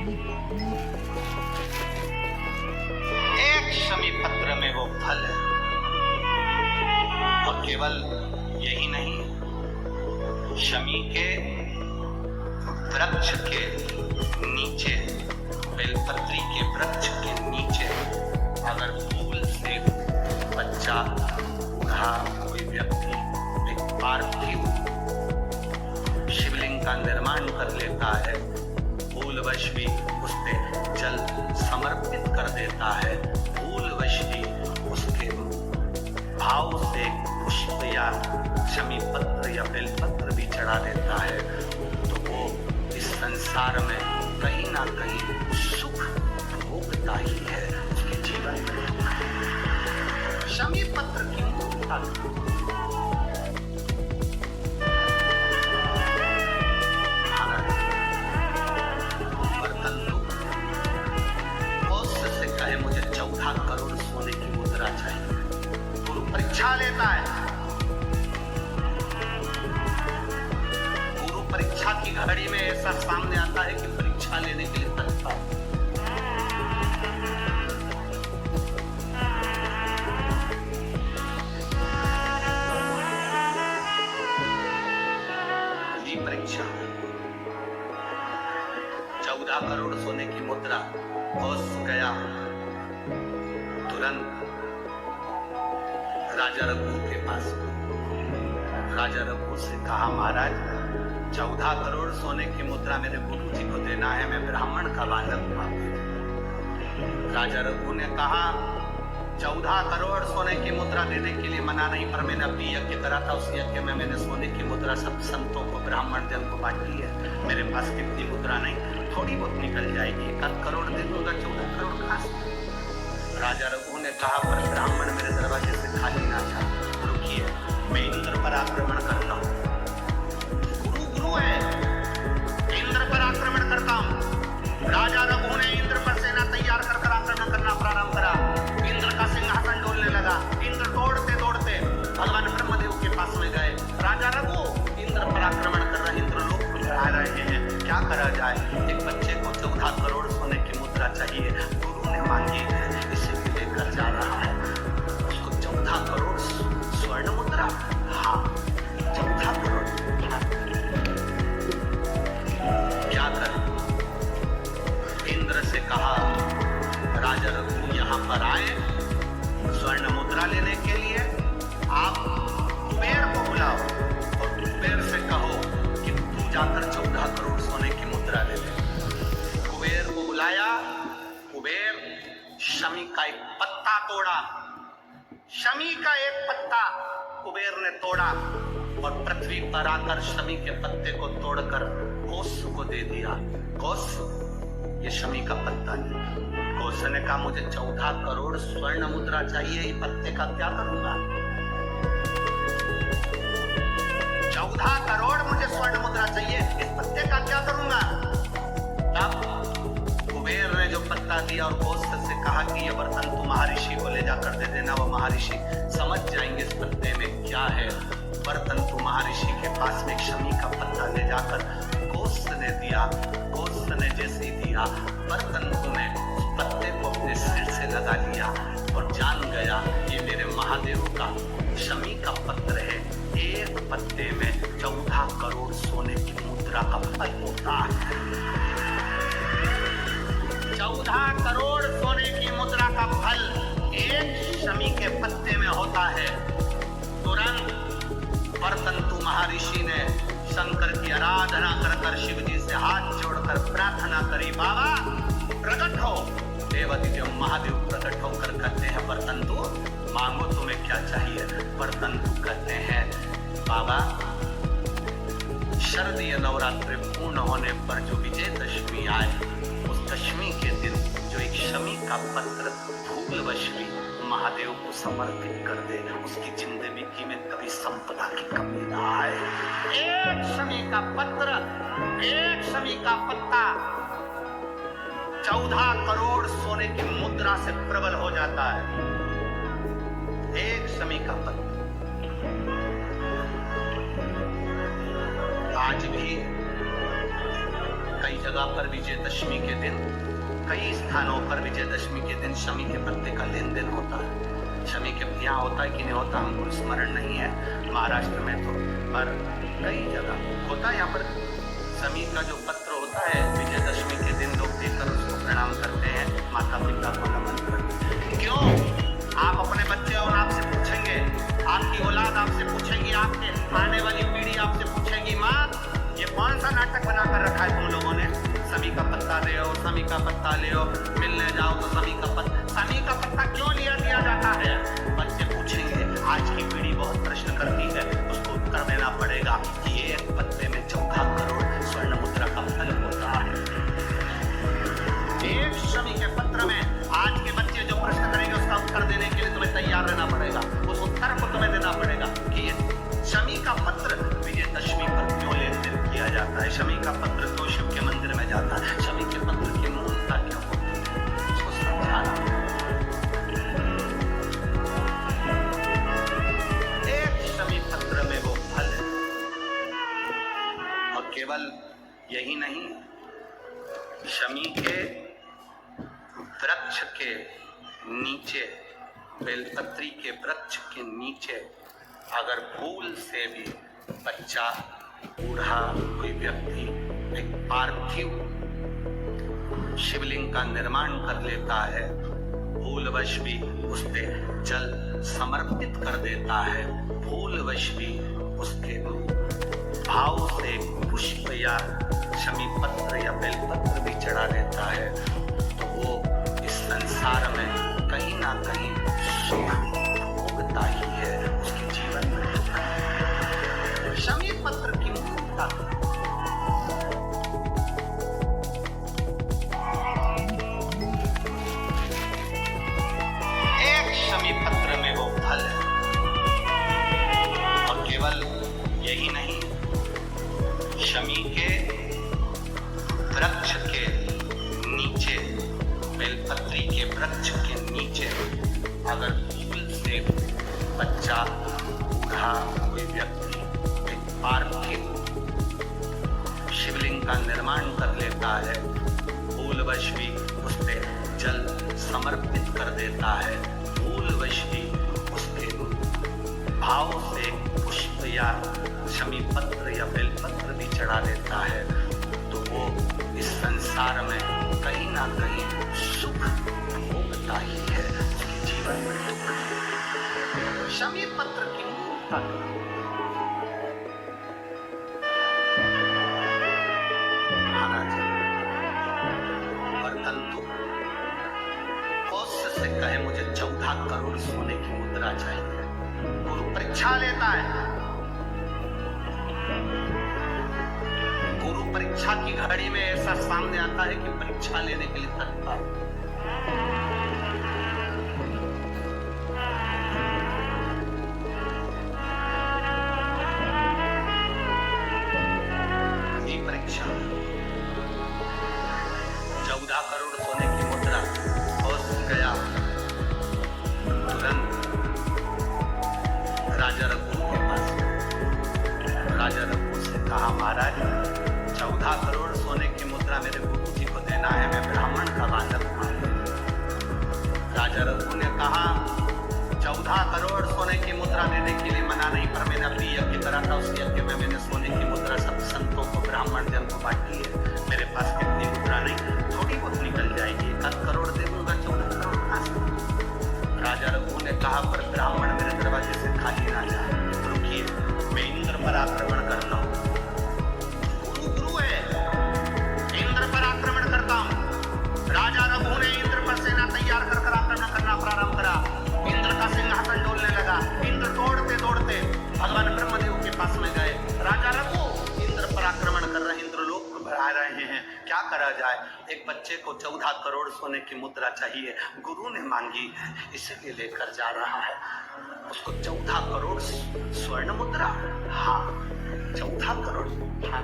एक शमी पत्र में वो फल है। और केवल यही नहीं, शमी के वृक्ष के नीचे, बेलपत्री के वृक्ष के नीचे अगर फूल से बच्चा, बूढ़ा, कोई व्यक्ति एक पार्थिव शिवलिंग का निर्माण कर लेता है, फूलवश भी उस पे जल समर्पित कर देता है, फूलवश भी उसके भाव से पुष्प या शमी पत्र या बेलपत्र भी चढ़ा देता है, तो वो इस संसार में कहीं ना कहीं सुख भोगता ही है, उसके जीवन में शमी पत्र की मूर्खता। बर्तन लो, उससे से कहे मुझे 14 करोड़ सोने की मुद्रा चाहिए, गुरु परीक्षा लेता है। गुरु परीक्षा की घड़ी में ऐसा सामने आता है कि परीक्षा लेने के लिए तत्पर है। परीक्षा 14 करोड़ सोने की मुद्रा घोष गया, तुरंत राजा रघु के पास। राजा रघु से कहा, महाराज 14 करोड़ सोने की मुद्रा मेरे गुरु जी को देना है, मैं ब्राह्मण का बालक हुआ। राजा रघु ने कहा, 14 करोड़ सोने की मुद्रा देने के लिए मना नहीं, पर मैंने अभी यज्ञ करा था, उस यज्ञ में मैंने सोने की मुद्रा सब संतों को, ब्राह्मण जन को बांटी है। मेरे पास कितनी मुद्रा नहीं, थोड़ी बहुत निकल जाएगी, 1 करोड़ दे दूंगा, 14 करोड़ कहां से? राजा रघु ने कहा, पर ब्राह्मण मेरे दरवाजे से खाली ना जा, रुकिए, मैं इंद्र पर आक्रमण करता हूँ। गुरु गुरु है, इंद्र पर आक्रमण करता हूँ। राजा रघु ने इंद्र पर सेना तैयार कर आक्रमण करना प्रारंभ करा। इंद्र का सिंहासन डोलने लगा। इंद्र दौड़ते दौड़ते भगवान ब्रह्मदेव के पास में गए। राजा रघु इंद्र पर आक्रमण कर रहे, इंद्र लोग बुला रहे हैं, क्या करा जाए? एक बच्चे को 14 करोड़ सोने की मुद्रा चाहिए, गुरु ने मांगी है, इसे लेकर जा रहा है। उसको 14 करोड़ स्वर्ण मुद्रा, हाँ 14 करोड़, हाँ। क्या कर? इंद्र से कहा, राजा रघु यहाँ पर आए स्वर्ण मुद्रा लेने के लिए, आप कुबेर को बुलाओ और कुबेर से कहो कि तू जाकर 14 करोड़ सोने की मुद्रा ले ले। कुबेर को बुलाया। कुबेर शमी का एक पत्ता तोड़ा, शमी का एक पत्ता कुबेर ने तोड़ा और पृथ्वी पर आकर शमी के पत्ते को तोड़कर कोस को दे दिया। कोस, ये शमी का पत्ता है। कोस ने कहा, मुझे 14 करोड़ स्वर्ण मुद्रा चाहिए, ये पत्ते का क्या करूंगा? 14 करोड़ मुझे स्वर्ण मुद्रा चाहिए, इस पत्ते का क्या करूंगा? तब कुबेर ने जो पत्ता दिया और कोस से कहा कि ये बर्तन तू महर्षि को ले जाकर दे देना, वो महर्षि समझ जाएंगे इस पत्ते में क्या है। बर्तन तू महर्षि के पास में शमी का पत्ता ले जाकर कोस ने दिया। कोस ने जैसे दिया, बर्तन ने पत्ते को अपने सिर से लगा लिया और जान गया ये मेरे महादेव का शमी का पत्र है। एक पत्ते में 14 करोड़ सोने की मुद्रा का फल होता है। 14 करोड़ सोने की मुद्रा का फल एक शमी के पत्ते में होता है। तुरंत बर्तंतु महर्षि ने शंकर की आराधना कर शिव जी से हाथ जोड़कर प्रार्थना करी, बाबा प्रकट हो। देवादिदेव महादेव प्रकट होकर कहते हैं, बर्तंतु मांगो तुम्हें क्या चाहिए? बर्तंतु कहते हैं, बाबा शरदीय नवरात्रि पूर्ण होने पर जो विजयदशमी आए, उस दशमी के दिन जो एक शमी का पत्र फूलवश भी महादेव को समर्पित कर दे, उसकी जिंदगी में कभी संपदा की कमी ना आए। एक शमी का पत्र, एक शमी का पत्ता 14 करोड़ सोने की मुद्रा से प्रबल हो जाता है। एक शमी का पत्र। आज भी कई जगह पर विजयदशमी के दिन, कई स्थानों पर विजयदशमी के दिन शमी के पत्ते का लेन देन होता है। शमी के यहाँ होता है कि नहीं होता हमको स्मरण नहीं है, महाराष्ट्र में तो, पर कई जगह होता है। यहाँ पर शमी का जो पत्र होता है विजयदशमी के दिन लोग देकर उसको प्रणाम करते हैं, माता पिता को नमन करते हैं। क्यों? आप अपने बच्चे और आपसे पूछेंगे, आपकी औलाद आपसे पूछेंगी, आपके आने वाली पीढ़ी आपसे पूछेगी, माँ ये कौन सा नाटक बनाकर रखा है तुम लोगों ने? शमी का पत्ता ले आओ, शमी का पत्ता ले आओ, मिलने जाओ तो शमी का पत्ता क्यों लिया दिया जाता है? बच्चे पूछेंगे। आज की पीढ़ी बहुत प्रश्न करती है, उसको उत्तर देना पड़ेगा कि ये एक पत्ते में 14 करोड़ स्वर्ण मुद्रा का फल होता है। एक शमी के पत्र में आज के बच्चे जो प्रश्न करेंगे उसका उत्तर देने के लिए तुम्हें तैयार रहना पड़ेगा। उस उत्तर को तुम्हें देना पड़ेगा कि ये शमी का पत्र विजयदशमी पर क्यों लेन देन किया जाता है, शमी का पत्र क्यों शिव के मंदिर में जाता है, शमी के पत्र की मूलता क्या होती है, इसको समझाना। एक शमी पत्र में वो फल है। और केवल यही नहीं, शमी के वृक्ष के नीचे, बेलपत्री के वृक्ष के नीचे अगर भूल से भी बच्चा, बूढ़ा, कोई व्यक्ति एक पार्थिव शिवलिंग का निर्माण कर लेता है, भूलवश भी उस पे जल समर्पित कर देता है, भूलवश भी उसके भाव से पुष्प या शमी पत्र या बेलपत्र भी चढ़ा देता है, तो वो इस संसार में कहीं ना कहीं सुख भोगता ही है, उसके जीवन में दुख है। शमी पत्र की मूलता एक शमी पत्र में वो फल है। और केवल यही नहीं, शमी के वृक्ष के नीचे, बेलपत्री के वृक्ष के नीचे अगर भूल से बच्चा, बूढ़ा, कोई व्यक्ति एक पार्थिव शिवलिंग का निर्माण कर लेता है, भूलवश भी उस पे जल समर्पित कर देता है, भूलवश भी उसके भाव से पुष्प या शमी पत्र या बेलपत्र भी चढ़ा देता है, तो वो इस संसार में कहीं ना कहीं सुख भोगता ही है, उसके जीवन में दुख। शमी पत्र की मूलता महाराज परंतु कौशल से कहे मुझे 14 करोड़ सोने की मुद्रा चाहिए, गुरु परीक्षा लेता है। गुरु परीक्षा की घड़ी में ऐसा सामने आता है कि परीक्षा लेने के लिए तत्पर। ये परीक्षा 14 करोड़ सोने की मुद्रा और गया तुरंत राजा रघु के पास। राजा रघु से कहा, महाराज 14 करोड़ सोने की मुद्रा मेरे गुरु जी को देना है, मैं ब्राह्मण का बालक हूं। राजा रघु ने कहा 14 करोड़ सोने की मुद्रा देने के लिए मना नहीं, पर मैंने अपनी यज्ञ करा था, उस यज्ञ में मैंने सोने की मुद्रा सब संतों को, ब्राह्मण जन को बांटी है। मेरे पास कितनी मुद्रा नहीं, थोड़ी बहुत निकल जाएगी, 1 करोड़ दे दूंगा, 14 करोड़ कहां से? राजा रघु ने कहा, पर ब्राह्मण मेरे दरवाजे से खाली ना जाए, रुकिए, मैं इंद्र पर आक्रमण करता हूँ। राजा रघु ने इंद्र पर सेना तैयार कर आक्रमण करना प्रारंभ करा। इंद्र का सिंहासन डोलने लगा। इंद्र दौड़ते दौड़ते भगवान ब्रह्मदेव के पास में गए। राजा रघु इंद्र पर आक्रमण कर रहे हैं, इंद्रलोक को बढ़ा रहे हैं, क्या करा जाए? एक बच्चे को 14 करोड़ सोने की मुद्रा चाहिए, गुरु ने मांगी है, इसीलिए लेकर जा रहा है। उसको 14 करोड़ स्वर्ण मुद्रा, हाँ 14 करोड़, हाँ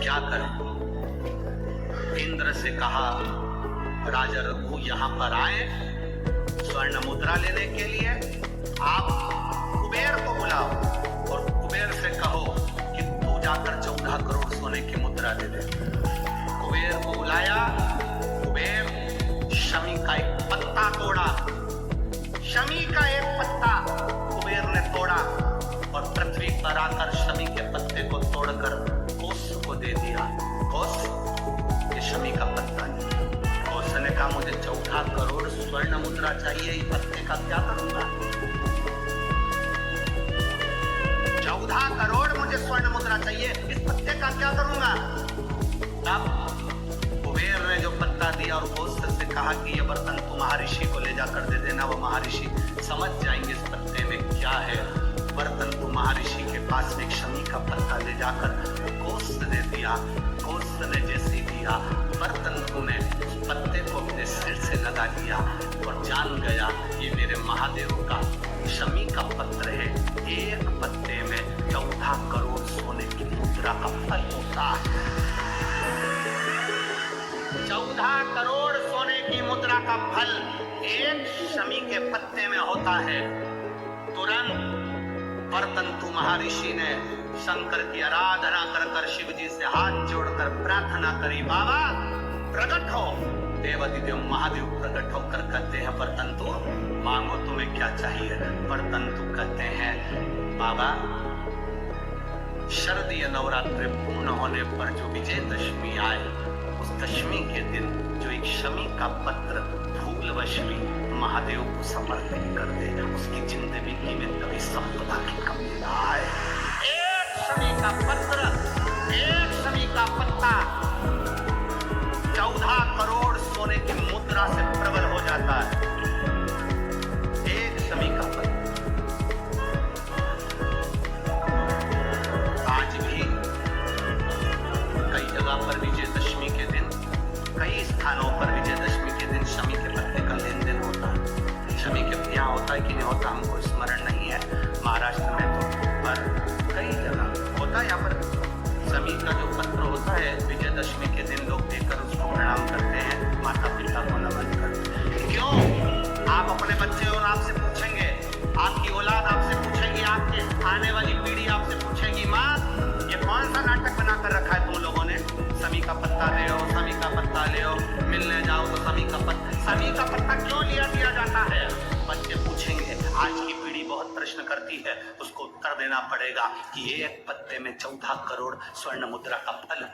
क्या करें? इंद्र से कहा, राजा रघु यहाँ पर आए स्वर्ण मुद्रा लेने के लिए, आप कुबेर को बुलाओ और कुबेर से कहो कि तू जाकर 14 करोड़ सोने की मुद्रा दे दे। कुबेर को बुलाया, कुबेर शमी का एक पत्ता तोड़ा, शमी का एक पत्ता कुबेर ने तोड़ा और पृथ्वी पर आकर शमी के पत्ते को तोड़कर कोस को दे दिया। कोस ये शमी का पत्ता नहीं। कोस ने कहा मुझे 14 करोड़ स्वर्ण मुद्रा चाहिए, इस पत्ते का क्या करूंगा? 14 करोड़ मुझे स्वर्ण मुद्रा चाहिए, इस पत्ते का क्या करूंगा? तब कुबेर ने जो पत्ता दिया और कोस से कहा कि ये बर्तन तुम महर्षि को ले जाकर दे देना, वो महर्षि समझ जाएंगे इस पत्ते में क्या है। बर्तन तुम महर्षि के पास में एक शमी का पत्ता ले जाकर कोस दे दिया। कोस ने जैसे दिया, बर्तन तूने उस पत्ते को अपने सिर से लगा लिया और जान गया ये मेरे महादेव का शमी का पत्र है। एक पत्ते में 14 करोड़ सोने की मुद्रा का फल होता है। 14 करोड़ सोने की मुद्रा का फल एक शमी के पत्ते में होता है। तुरंत बर्तंतु महर्षि ने शंकर की आराधना कर कर शिव जी से हाथ जोड़कर प्रार्थना करी, बाबा प्रकट हो। देवादिदेव महादेव प्रकट होकर कहते हैं बर्तंतु मांगो तुम्हें क्या चाहिए। बर्तंतु कहते हैं बाबा शरदीय नवरात्रि पूर्ण होने पर जो विजयदशमी आए, उस दशमी के दिन जो एक शमी का पत्र फूलवश्मी महादेव को समर्पित कर दे, उसकी जिंदगी में कभी संपदा की कमी ना आए। एक शमी का पत्र, एक शमी का पत्ता 14 करोड़ सोने की मुद्रा से प्रबल हो जाता है। एक शमी का पत्र। आज भी कई जगह पर विजयदशमी के दिन, कई स्थानों पर विजयदशमी के दिन शमी के पत्ते का लेन देन होता है। शमी के यहाँ होता है कि नहीं होता हमको स्मरण नहीं है, महाराष्ट्र में तो, पर कई जगह होता है। यहाँ पर शमी का जो पत्र होता है विजयदशमी के दिन लोग देकर उसको प्रणाम करते हैं, माता पिता को नमन करते हैं। क्यों? आप अपने बच्चे और आपसे पूछेंगे, आपकी औलाद आपसे पूछेगी, आपके आने वाली पीढ़ी आपसे पूछेगी, माँ ये कौन सा नाटक बनाकर रखा है तुम लोगों ने? शमी का पत्ता ले आओ, शमी का पत्ता ले आओ, मिलने जाओ तो शमी का पत्ता क्यों लिया दिया जाता है? बच्चे पूछेंगे। आज की पीढ़ी बहुत प्रश्न करती है, उसको उत्तर देना पड़ेगा कि एक पत्ते में 14 करोड़ स्वर्ण मुद्रा का फल होता है।